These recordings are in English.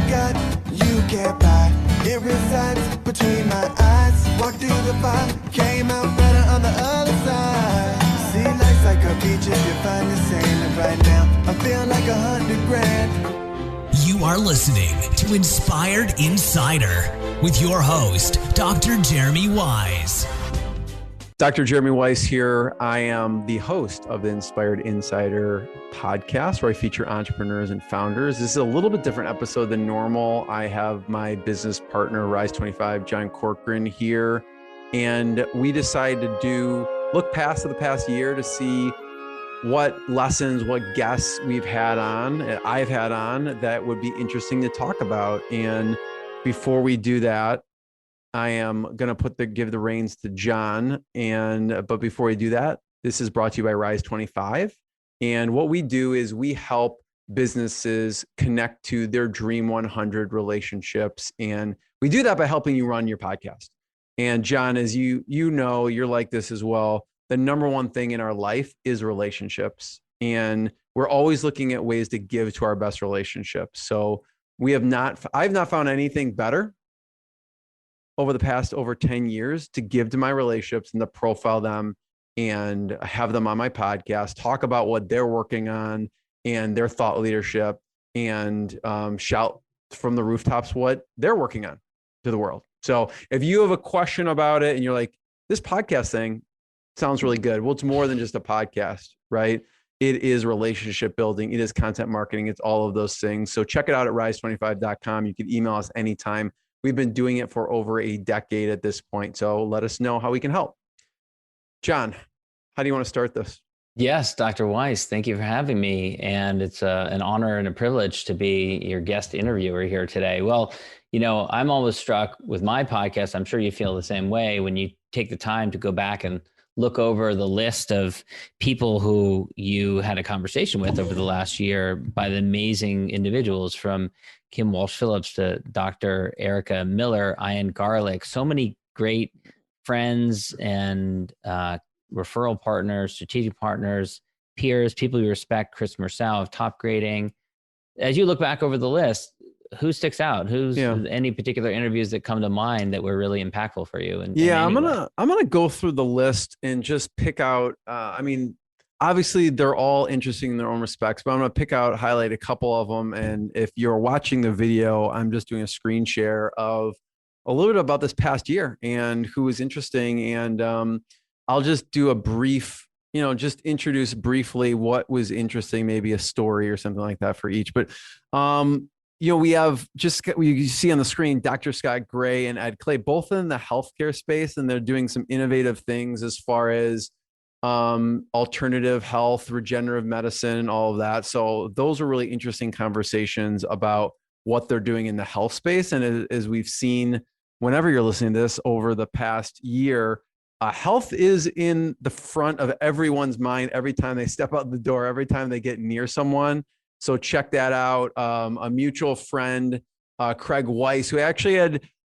got, you can't buy. It resides between my eyes. Walked through the fire, came out better on the other side. See, life's like a beach if you find the sailing right now. I feel like 100 grand. You are listening to Inspired Insider with your host, Dr. Jeremy Weisz. Dr. Jeremy Weisz here. I am the host of the Inspired Insider podcast, where I feature entrepreneurs and founders. This is a little bit different episode than normal. I have my business partner, Rise25, John Corcoran, here, and we decided to look past the past year to see what lessons, what guests I've had on that would be interesting to talk about. And before we do that, I am going to give the reins to John. But before we do that, this is brought to you by Rise25. And what we do is we help businesses connect to their Dream 100 relationships. And we do that by helping you run your podcast. And John, as you know, you're like this as well. The number one thing in our life is relationships. And we're always looking at ways to give to our best relationships. So I've not found anything better over the past over 10 years to give to my relationships and to profile them and have them on my podcast, talk about what they're working on and their thought leadership, and shout from the rooftops what they're working on to the world. So if you have a question about it and you're like, this podcast thing sounds really good. Well, it's more than just a podcast, right? It is relationship building. It is content marketing. It's all of those things. So check it out at rise25.com. You can email us anytime. We've been doing it for over a decade at this point. So let us know how we can help. John, how do you want to start this? Yes, Dr. Weisz, thank you for having me. And it's an honor and a privilege to be your guest interviewer here today. Well, I'm always struck with my podcast. I'm sure you feel the same way when you take the time to go back and look over the list of people who you had a conversation with over the last year by the amazing individuals, from Kim Walsh-Phillips to Dr. Erica Miller, Ian Garlic, so many great friends and referral partners, strategic partners, peers, people you respect, Chris Merceau of Top Grading. As you look back over the list, who sticks out? Any particular interviews that come to mind that were really impactful for you? I'm gonna go through the list and just pick out. Obviously they're all interesting in their own respects, but I'm gonna highlight a couple of them. And if you're watching the video, I'm just doing a screen share of a little bit about this past year and who was interesting. And I'll just do a brief, just introduce briefly what was interesting, maybe a story or something like that for each. But we have you see on the screen, Dr. Scott Gray and Ed Clay, both in the healthcare space, and they're doing some innovative things as far as alternative health, regenerative medicine, all of that. So those are really interesting conversations about what they're doing in the health space. And as we've seen, whenever you're listening to this over the past year, health is in the front of everyone's mind every time they step out the door, every time they get near someone. So check that out. A mutual friend, Craig Weisz, who actually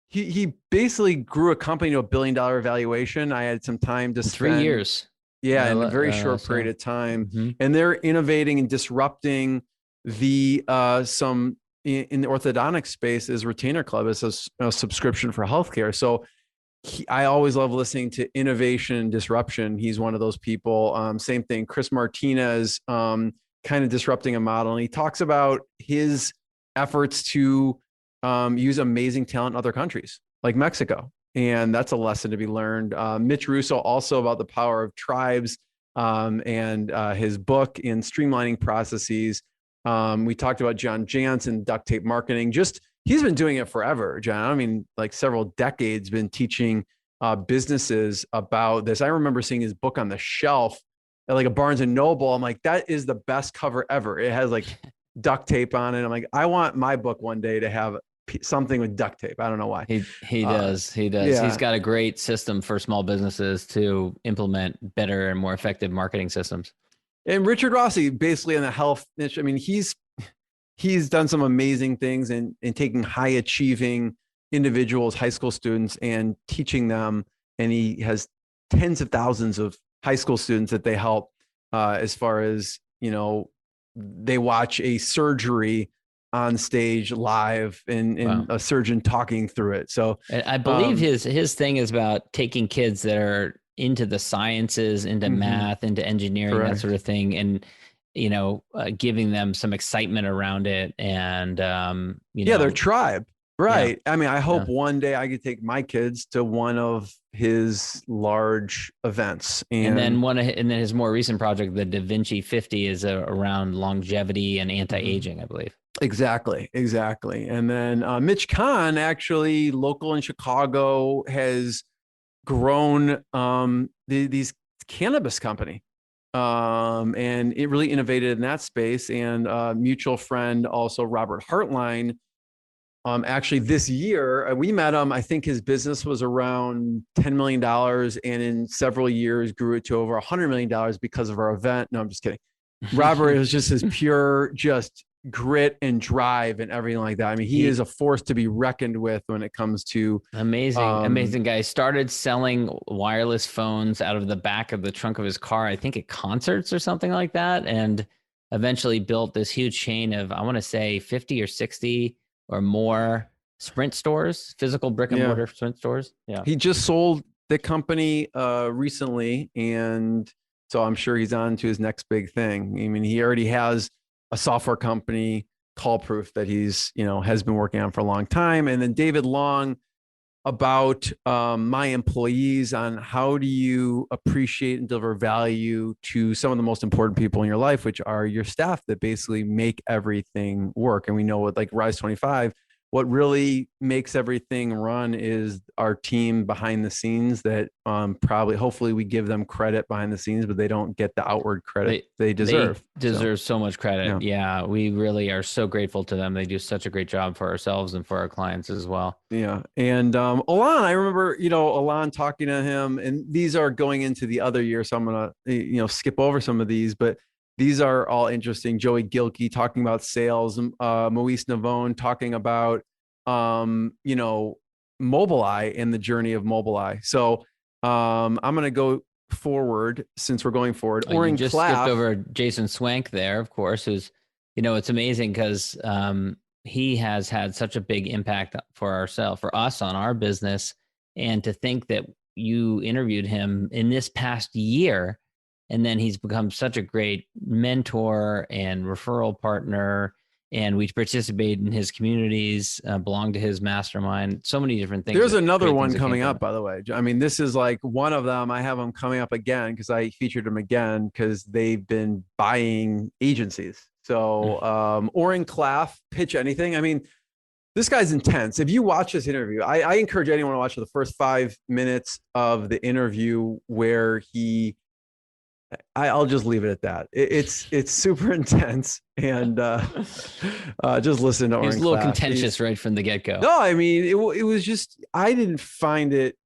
he basically grew a company to $1 billion valuation. I had some time to spend 3 years. Yeah, in a very short period of time. Mm-hmm. And they're innovating and disrupting in the orthodontic space is Retainer Club. It's a subscription for healthcare. So I always love listening to innovation and disruption. He's one of those people. Same thing, Chris Martinez, kind of disrupting a model. And he talks about his efforts to use amazing talent in other countries like Mexico. And that's a lesson to be learned. Mitch Russo, also about the power of tribes, and his book in streamlining processes. We talked about John Jansen, duct tape marketing. He's been doing it forever, John. I mean, like several decades, been teaching businesses about this. I remember seeing his book on the shelf at like a Barnes and Noble. I'm like, that is the best cover ever. It has like duct tape on it. I'm like, I want my book one day to have something with duct tape. I don't know why. He does. Yeah. He's got a great system for small businesses to implement better and more effective marketing systems. And Richard Rossi, basically in the health niche. I mean, he's done some amazing things in taking high achieving individuals, high school students, and teaching them. And he has tens of thousands of high school students that they help as far as, they watch a surgery on stage live and Wow. a surgeon talking through it. So And I believe his thing is about taking kids that are into the sciences, into math, into engineering, that Correct. sort of thing, and giving them some excitement around it, and their tribe. Right. Yeah. I mean, I hope Yeah. one day I could take my kids to one of his large events. And then his more recent project, the Da Vinci 50, is around longevity and anti-aging, I believe. Exactly. And then Mitch Kahn, actually local in Chicago, has grown these cannabis company. And it really innovated in that space. And mutual friend, also Robert Hartline, actually this year we met him. I think his business was around $10 million, and in several years grew it to over $100 million because of our event. No, I'm just kidding. Robert is just his pure, just grit and drive and everything like that. I mean, he is a force to be reckoned with when it comes to amazing guy. Started selling wireless phones out of the back of the trunk of his car, I think at concerts or something like that, and eventually built this huge chain of, I want to say 50 or 60 or more Sprint stores, physical brick and mortar Sprint stores. Yeah. He just sold the company recently, and so I'm sure he's on to his next big thing. I mean, he already has a software company, Callproof, that he's, has been working on for a long time. And then David Long, about my employees, on how do you appreciate and deliver value to some of the most important people in your life, which are your staff that basically make everything work. And we know with like Rise25, what really makes everything run is our team behind the scenes that hopefully we give them credit behind the scenes, but they don't get the outward credit they deserve. They deserve so much credit. Yeah, we really are so grateful to them. They do such a great job for ourselves and for our clients as well. Yeah. And Alon, I remember, Alon talking to him, and these are going into the other year, so I'm going to, skip over some of these, but these are all interesting. Joey Gilkey talking about sales, Moise Navone talking about, Mobileye and the journey of Mobileye. So I'm going to go forward since we're going forward. You just skipped over Jason Swank there, of course, who's, it's amazing because he has had such a big impact for us on our business. And to think that you interviewed him in this past year, and then he's become such a great mentor and referral partner. And we participate in his communities, belong to his mastermind, so many different things. There's another one coming up, by the way. I mean, this is like one of them. I have them coming up again because I featured them again because they've been buying agencies. So Oren Klaff, Pitch Anything. I mean, this guy's intense. If you watch this interview, I encourage anyone to watch the first 5 minutes of the interview where I'll just leave it at that. It's super intense, and just listen to Oren. He's a little contentious right from the get-go. No, I mean it was just, I didn't find it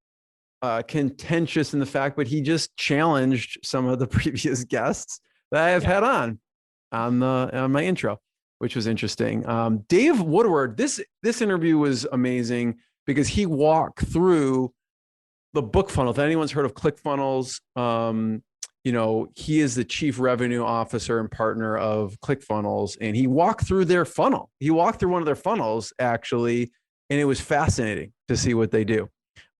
contentious in the fact, but he just challenged some of the previous guests that I have had on my intro, which was interesting. Dave Woodward, this interview was amazing because he walked through the book funnel. If anyone's heard of ClickFunnels, he is the chief revenue officer and partner of ClickFunnels, and he walked through their funnel. He walked through one of their funnels, actually, and it was fascinating to see what they do.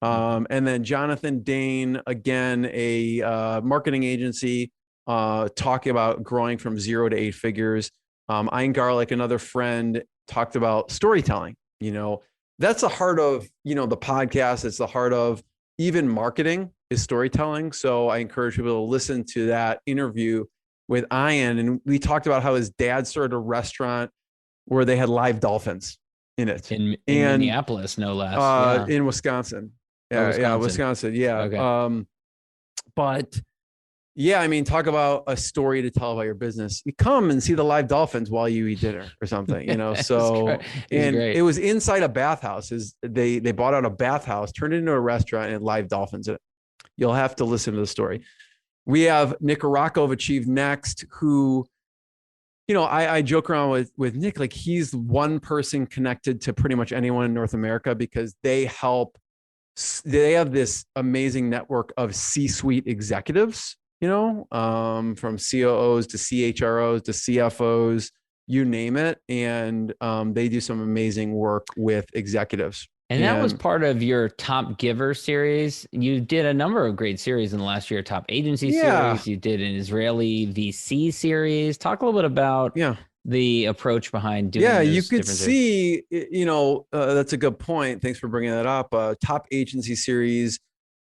And then Jonathan Dane, again, a marketing agency, talking about growing from 0 to 8 figures. Ein Garlic, another friend, talked about storytelling. That's the heart of, the podcast. It's the heart of even marketing is storytelling. So I encourage people to listen to that interview with Ian. And we talked about how his dad started a restaurant where they had live dolphins in it. In Minneapolis, no less. In Wisconsin. Wisconsin. Yeah. Okay. But yeah, I mean, talk about a story to tell about your business. You come and see the live dolphins while you eat dinner or something, so, and great. It was inside a bathhouse. They bought out a bathhouse, turned it into a restaurant, and had live dolphins in it. You'll have to listen to the story. We have Nick Arako of Achieve Next, who, I joke around with Nick, like he's one person connected to pretty much anyone in North America because they have this amazing network of C-suite executives, from COOs to CHROs to CFOs you name it. And they do some amazing work with executives. And that was part of your Top Giver series. You did a number of great series in the last year. Top Agency series. You did an Israeli VC series. Talk a little bit about the approach behind doing those you could different see, that's a good point. Thanks for bringing that up. Top Agency series.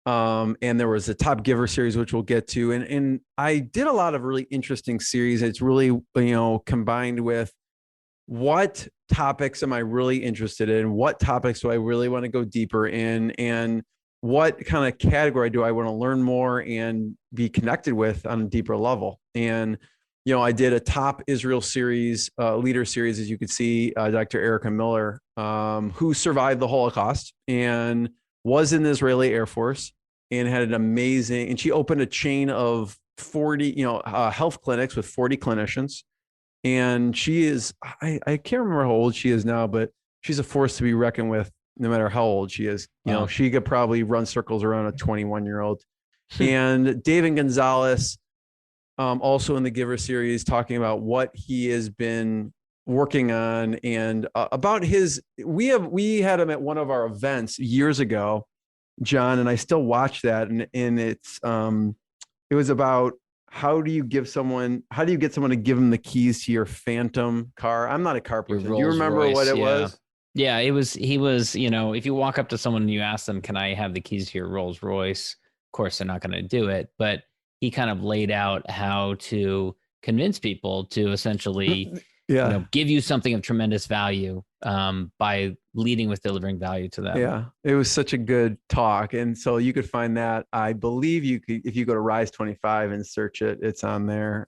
And there was a Top Giver series, which we'll get to. And I did a lot of really interesting series. It's really, combined with what topics am I really interested in? What topics do I really want to go deeper in? And what kind of category do I want to learn more and be connected with on a deeper level? And, I did a Top Israel series, leader series, as you could see, Dr. Erica Miller, who survived the Holocaust and was in the Israeli Air Force and had an amazing, and she opened a chain of 40, health clinics with 40 clinicians. And she is, I can't remember how old she is now, but she's a force to be reckoned with no matter how old she is. She could probably run circles around a 21-year-old. And David Gonzalez, also in the Giver series, talking about what he has been working on and about we had him at one of our events years ago, John, and I still watch that. And it's, it was about, how do you get someone to give them the keys to your phantom car? I'm not a car person. Do you remember what it was? Yeah, he was, if you walk up to someone and you ask them, can I have the keys to your Rolls Royce? Of course, they're not going to do it, but he kind of laid out how to convince people to essentially, give you something of tremendous value by leading with delivering value to them. Yeah, it was such a good talk. And so you could find that, I believe you could, if you go to Rise25 and search it, it's on there.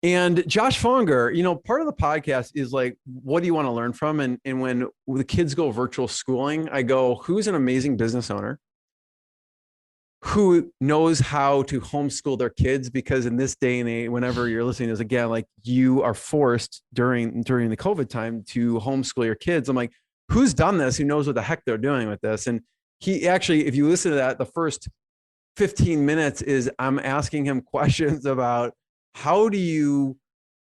And Josh Fonger, part of the podcast is like, what do you want to learn from? And when the kids go virtual schooling, I go, who's an amazing business owner who knows how to homeschool their kids? Because in this day and age, whenever you're listening to this again, like you are forced during the COVID time to homeschool your kids. I'm like, who's done this? Who knows what the heck they're doing with this? And he actually, if you listen to that, the first 15 minutes is I'm asking him questions about how do you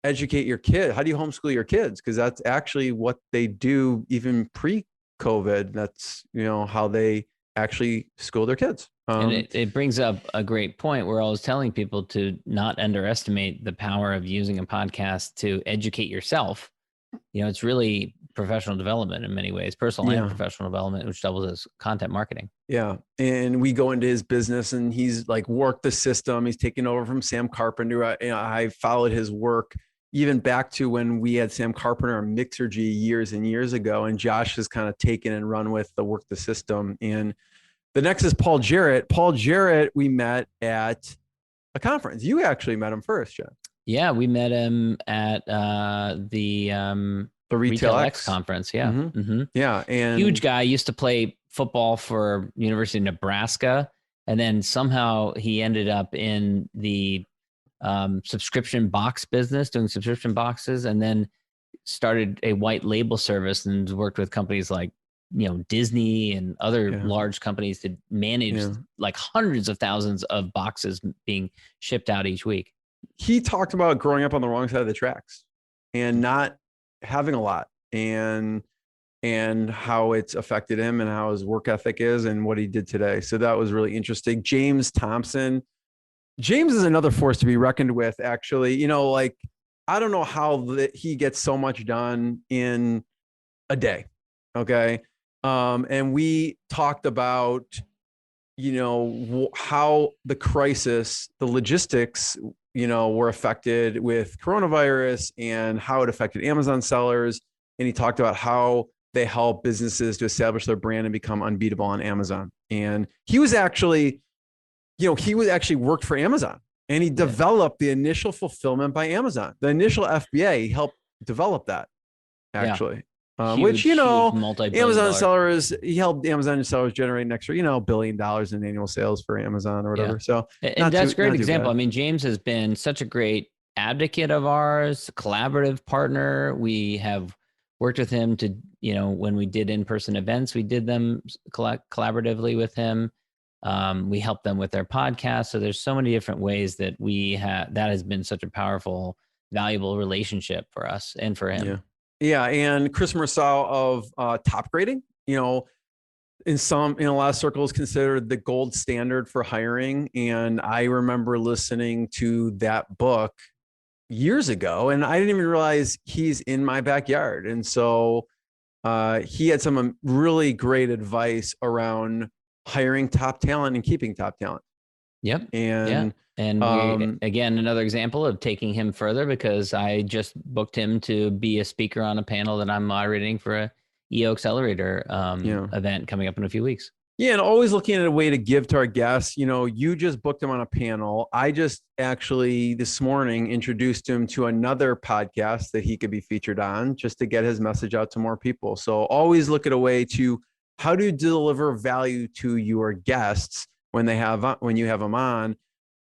educate your kid? How do you homeschool your kids? Because that's actually what they do even pre-COVID. That's, how they actually school their kids. And it brings up a great point where I was telling people to not underestimate the power of using a podcast to educate yourself. It's really professional development in many ways, personal and professional development, which doubles as content marketing. Yeah. And we go into his business and he's like worked the system. He's taken over from Sam Carpenter. I followed his work even back to when we had Sam Carpenter on Mixergy years and years ago. And Josh has kind of taken and run with the work the system. And the next is Paul Jarrett. Paul Jarrett, we met at a conference. You actually met him first, John. Yeah, we met him at the Retail X conference. Yeah. Mm-hmm. Mm-hmm. Yeah. And huge guy, used to play football for University of Nebraska. And then somehow he ended up in the subscription box business, doing subscription boxes, and then started a white label service and worked with companies like Disney and other large companies to manage like hundreds of thousands of boxes being shipped out each week. He talked about growing up on the wrong side of the tracks and not having a lot and how it's affected him and how his work ethic is and what he did today. So that was really interesting. James Thompson. James is another force to be reckoned with, actually. I don't know how he gets so much done in a day. Okay. And we talked about, how the crisis, the logistics, were affected with coronavirus and how it affected Amazon sellers. And he talked about how they help businesses to establish their brand and become unbeatable on Amazon. And he was actually, worked for Amazon and he developed the initial fulfillment by Amazon, the initial FBA. He helped develop that actually. Which, Amazon sellers, he helped Amazon sellers generate an extra, $1 billion in annual sales for Amazon or whatever. So and that's a great example. I mean, James has been such a great advocate of ours, collaborative partner. We have worked with him to, when we did in-person events, we did them collaboratively with him. We helped them with their podcast. So there's so many different ways that that has been such a powerful valuable relationship for us and for him. Yeah. And Chris Mersau of Top Grading, in a lot of circles considered the gold standard for hiring. And I remember listening to that book years ago, and I didn't even realize he's in my backyard. And so he had some really great advice around hiring top talent and keeping top talent. Yep. And again, another example of taking him further, because I just booked him to be a speaker on a panel that I'm moderating for a EO Accelerator event coming up in a few weeks. Yeah. And always looking at a way to give to our guests. You just booked him on a panel. I just actually this morning introduced him to another podcast that he could be featured on, just to get his message out to more people. So always look at a way to how to deliver value to your guests when you have them on.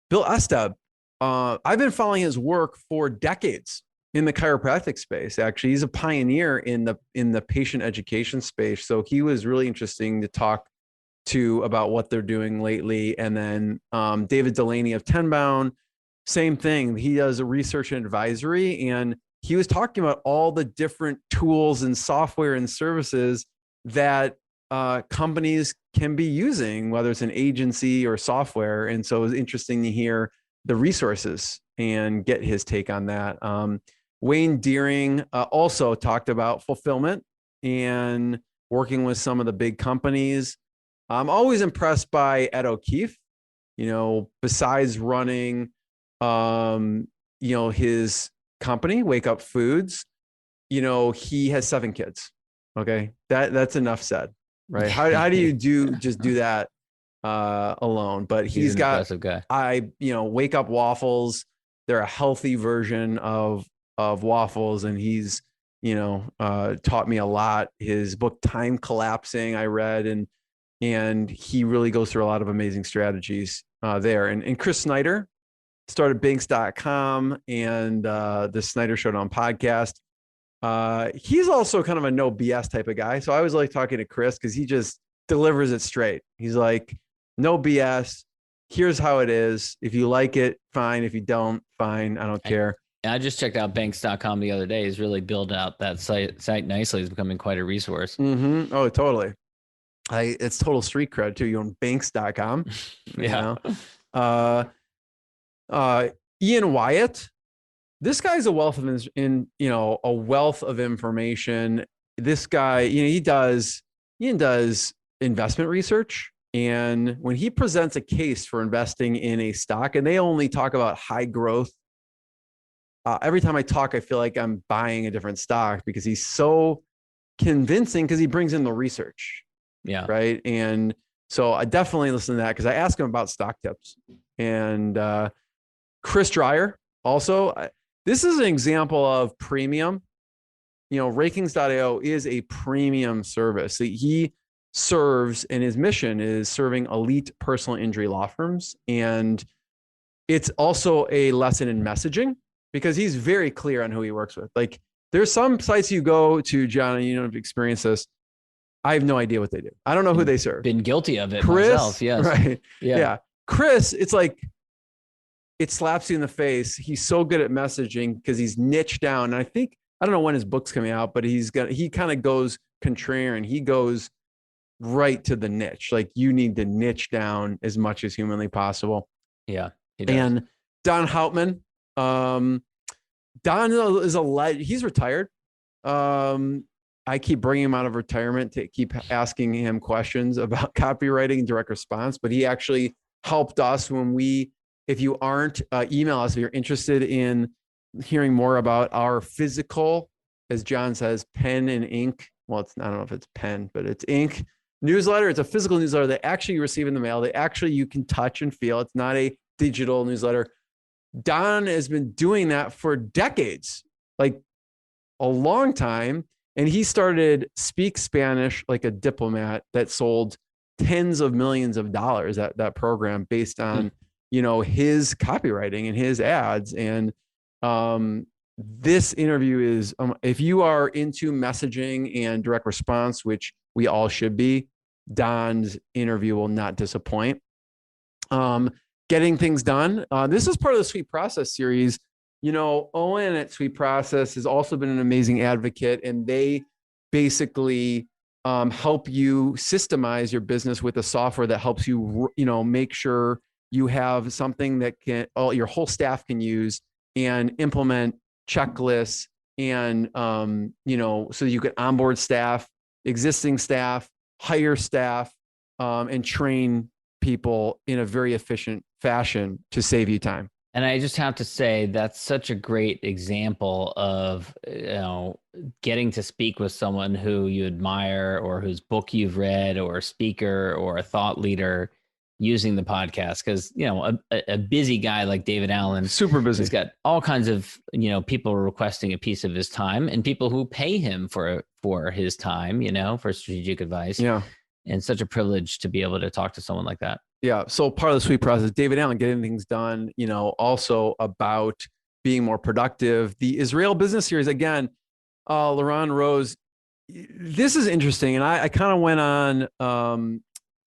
Bill Esteb, I've been following his work for decades in the chiropractic space. Actually, he's a pioneer in the patient education space. So he was really interesting to talk to about what they're doing lately. And then David Delaney of Tenbound, same thing. He does a research and advisory, and he was talking about all the different tools and software and services that companies can be using, whether it's an agency or software. And so it was interesting to hear the resources and get his take on that. Wayne Deering also talked about fulfillment and working with some of the big companies. I'm always impressed by Ed O'Keefe, besides running, his company, Wake Up Foods, he has 7 kids. Okay. That's enough said. Right. How do you do that alone? But he's got, guy. Wake Up Waffles. They're a healthy version of waffles. And he's, taught me a lot. His book, Time Collapsing, I read, and he really goes through a lot of amazing strategies there. And Chris Snyder started Banks.com and the Snyder Showdown podcast. He's also kind of a no BS type of guy. So I was like talking to Chris because he just delivers it straight. He's like, no BS. Here's how it is. If you like it, fine. If you don't, fine. I don't care. And I just checked out Banks.com the other day. He's really built out that site nicely. It's becoming quite a resource. Mm-hmm. Oh, totally. It's total street cred too. You own Banks.com. Yeah. Ian Wyatt. This guy's a wealth of information. This guy, Ian does investment research. And when he presents a case for investing in a stock, and they only talk about high growth, every time I talk, I feel like I'm buying a different stock because he's so convincing because he brings in the research. Yeah. Right. And so I definitely listen to that because I ask him about stock tips. And Chris Dreyer also. This is an example of premium. Rakings.io is a premium service. He serves, and his mission is serving elite personal injury law firms. And it's also a lesson in messaging because he's very clear on who he works with. Like there's some sites you go to, John, and you've experienced this. I have no idea what they do. I don't know who they serve. Been guilty of it Chris, myself. Yes. Right. Yeah. Chris, it's like, it slaps you in the face. He's so good at messaging because he's niched down. And I don't know when his book's coming out, but he kind of goes contrarian. He goes right to the niche. Like you need to niche down as much as humanly possible. Yeah. He does. And Don Houtman, Don is he's retired. I keep bringing him out of retirement to keep asking him questions about copywriting and direct response, but he actually helped us if you aren't, email us if you're interested in hearing more about our physical, as John says, pen and ink. Well, I don't know if it's pen, but it's ink newsletter. It's a physical newsletter that actually you receive in the mail. You can touch and feel. It's not a digital newsletter. Don has been doing that for decades, like a long time. And he started Speak Spanish Like a Diplomat that sold tens of millions of dollars, that program based on, his copywriting and his ads. And this interview is, if you are into messaging and direct response, which we all should be, Don's interview will not disappoint. Getting things done. This is part of the Sweet Process series. Owen at Sweet Process has also been an amazing advocate, and they basically help you systemize your business with a software that helps you, make sure you have something that your whole staff can use and implement checklists and, so you can onboard staff, existing staff, hire staff, and train people in a very efficient fashion to save you time. And I just have to say, that's such a great example of, getting to speak with someone who you admire or whose book you've read or a speaker or a thought leader using the podcast. Because, a busy guy like David Allen, super busy, he's got all kinds of, people requesting a piece of his time and people who pay him for his time, for strategic advice. Yeah. And such a privilege to be able to talk to someone like that. Yeah. So part of the Sweet Process, David Allen, getting things done, also about being more productive. The Israel Business Series, again, Laurent Rose, this is interesting. And I kind of went on,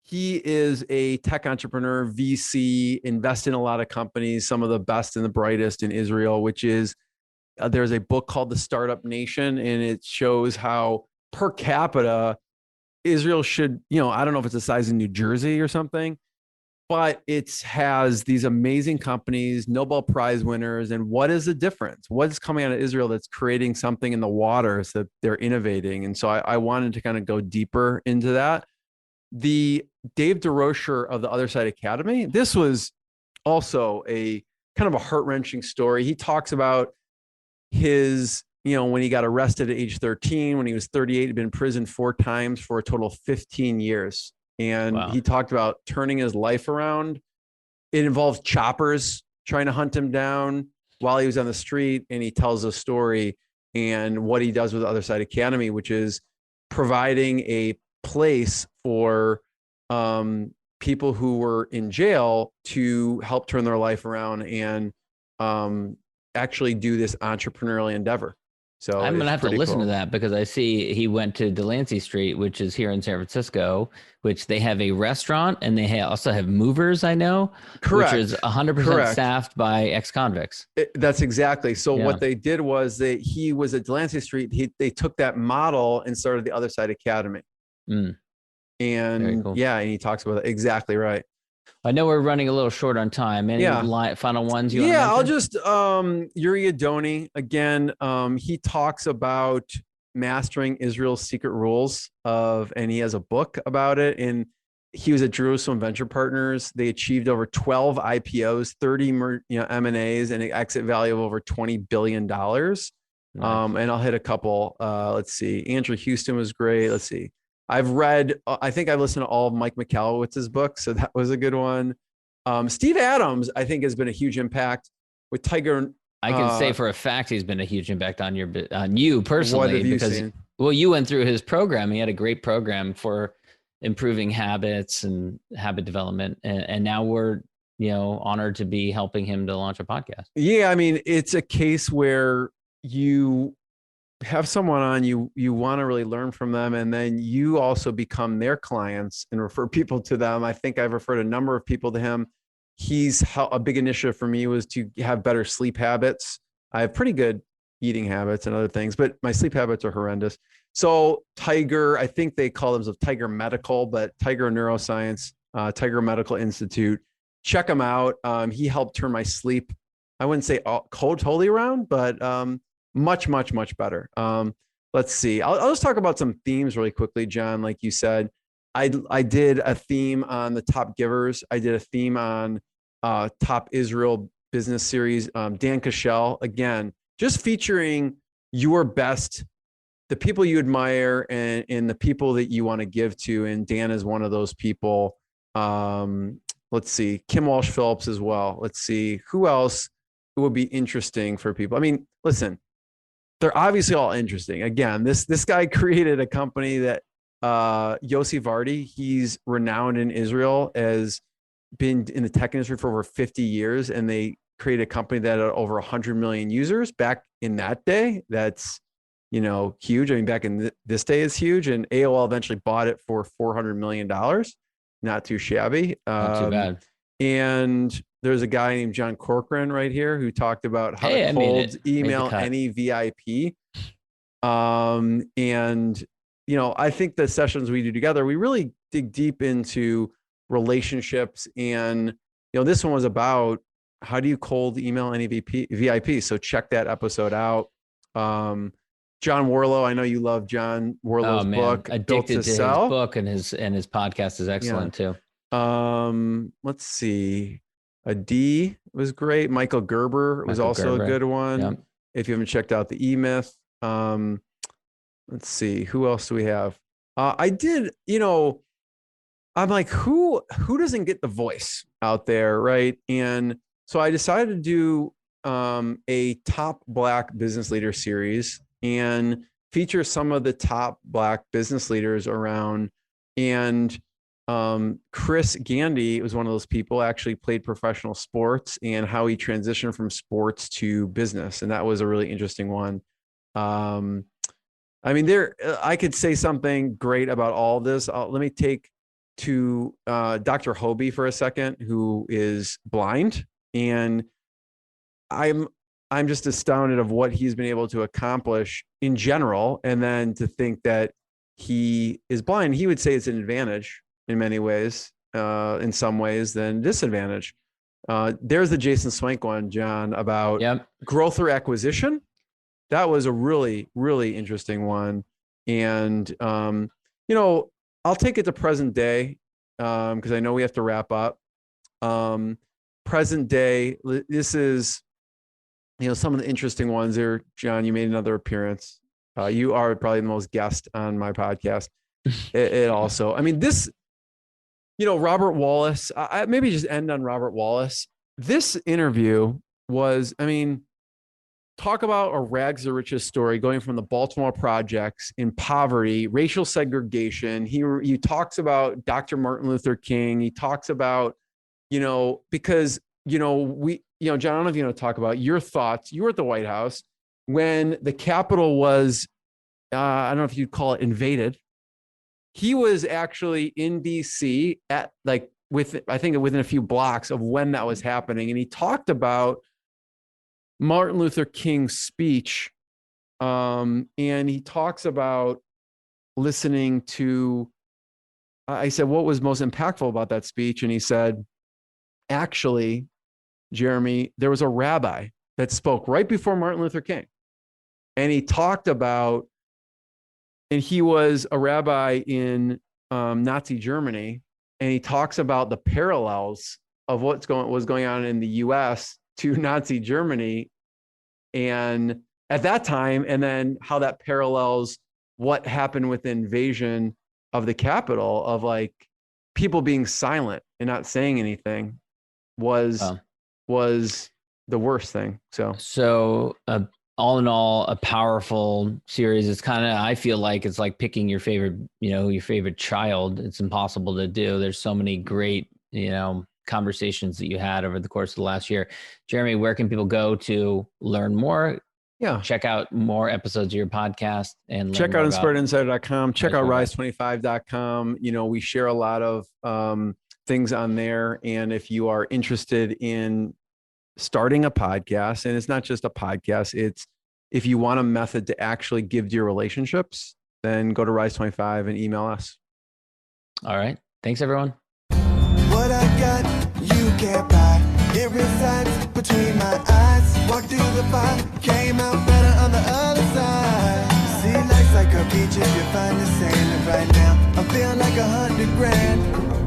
he is a tech entrepreneur, VC, invest in a lot of companies, some of the best and the brightest in Israel, which is, there's a book called The Startup Nation, and it shows how per capita, Israel should, I don't know if it's the size of New Jersey or something, but it has these amazing companies, Nobel Prize winners. And what is the difference? What is coming out of Israel that's creating something in the water so that they're innovating? And so I wanted to kind of go deeper into that. The Dave Deroser of the Other Side Academy, this was also a kind of a heart-wrenching story. He talks about his, when he got arrested at age 13, when he was 38, he'd been in prison 4 times for a total of 15 years. And Wow. He talked about turning his life around. It involved choppers trying to hunt him down while he was on the street. And he tells a story and what he does with the Other Side Academy, which is providing a place for people who were in jail to help turn their life around and actually do this entrepreneurial endeavor. So I'm going to have to listen cool. to that, because I see he went to Delancey Street, which is here in San Francisco, which they have a restaurant, and they also have movers, I know. Correct. Which is 100% staffed by ex-convicts. That's exactly. So what they did was he was at Delancey Street. They took that model and started the Other Side Academy. Mm. And cool. Yeah, and he talks about it. Exactly right. I know we're running a little short on time. Any final ones you want to mention? I'll just, Yuri Adoni, again, he talks about mastering Israel's secret rules and he has a book about it. And he was at Jerusalem Venture Partners. They achieved over 12 IPOs, 30 M&As, and an exit value of over $20 billion. Nice. And I'll hit a couple. Let's see. Andrew Houston was great. Let's see. I think I've listened to all of Mike Michalowicz's books, so that was a good one. Steve Adams, I think, has been a huge impact with Tiger. I can say for a fact he's been a huge impact on you personally. What have you seen? Well, you went through his program. He had a great program for improving habits and habit development, and now we're honored to be helping him to launch a podcast. Yeah, I mean, it's a case where you have someone on, you want to really learn from them, and then you also become their clients and refer people to them. I think I've referred a number of people to him. A big initiative for me was to have better sleep habits. I have pretty good eating habits and other things, but my sleep habits are horrendous. So Tiger, I think they call themselves Tiger Medical, but Tiger Neuroscience, Tiger Medical Institute, check him out. He helped turn my sleep, I wouldn't say totally around, but much, much, much better. Let's see. I'll just talk about some themes really quickly, John. Like you said, I did a theme on the top givers. I did a theme on top Israel business series. Dan Cashel, again, just featuring your best, the people you admire and the people that you want to give to. And Dan is one of those people. Let's see. Kim Walsh Phillips as well. Let's see. Who else would be interesting for people? I mean, listen, they're obviously all interesting. Again, this guy created a company that Yossi Vardi, he's renowned in Israel, has been in the tech industry for over 50 years, and they created a company that had over 100 million users back in that day. That's, huge. I mean, back in this day is huge. And AOL eventually bought it for $400 million. Not too shabby. Not too bad. And there's a guy named John Corcoran right here who talked about how to cold email any VIP. And, you know, I think the sessions we do together, we really dig deep into relationships. And, you know, this one was about how do you cold email any VIP? So check that episode out. John Warlow, I know you love John Warlow's book. Addicted to his book, and his podcast is excellent too. Let's see. A D was great. Michael Gerber was also a good one. Yep. If you haven't checked out the E-Myth. Let's see. Who else do we have? I did, you know, I'm like, who doesn't get the voice out there, right? And so I decided to do a top Black business leader series and feature some of the top Black business leaders around. And Chris Gandy was one of those people, actually played professional sports, and how he transitioned from sports to business. And that was a really interesting one. I mean, I could say something great about all this. Let me take to Dr. Hobie for a second, who is blind. And I'm just astounded of what he's been able to accomplish in general. And then to think that he is blind, he would say it's an advantage in many ways, in some ways than disadvantage. There's the Jason Swank one, John, about growth or acquisition. That was a really, really interesting one. And, you know, I'll take it to present day because I know we have to wrap up. Present day, this is, you know, some of the interesting ones there. John, you made another appearance. You are probably the most guest on my podcast. It also, I mean, this, you know, Robert Wallace, I maybe just end on Robert Wallace. This interview was, I mean, talk about a rags to riches story, going from the Baltimore projects in poverty, racial segregation. He talks about Dr. Martin Luther King. He talks about, you know, because, you know, John, I don't know if you want to talk about your thoughts. You were at the White House when the Capitol was, I don't know if you'd call it invaded. He was actually in DC at like I think within a few blocks of when that was happening. And he talked about Martin Luther King's speech. And he talks about listening to, I said, what was most impactful about that speech? And he said, actually, Jeremy, there was a rabbi that spoke right before Martin Luther King. And he talked about, and he was a rabbi in Nazi Germany. And he talks about the parallels of what was going on in the US to Nazi Germany. And at that time, and then how that parallels what happened with the invasion of the Capitol, of like people being silent and not saying anything was the worst thing. So all in all, a powerful series. It's kind of, I feel like it's like picking your favorite, you know, your favorite child. It's impossible to do. There's so many great, you know, conversations that you had over the course of the last year. Jeremy, where can people go to learn more? Yeah. Check out more episodes of your podcast and check out inspiredinsider.com. Check out rise25.com. You know, we share a lot of things on there. And if you are interested in starting a podcast, and it's not just a podcast, it's if you want a method to actually give to your relationships, then go to Rise25 and email us. All right. Thanks, everyone. What I got, you can't buy. It resides between my eyes. Walked through the fire, came out better on the other side. See, life's like a beach if you find the sailing right now. I'm feeling like $100 grand.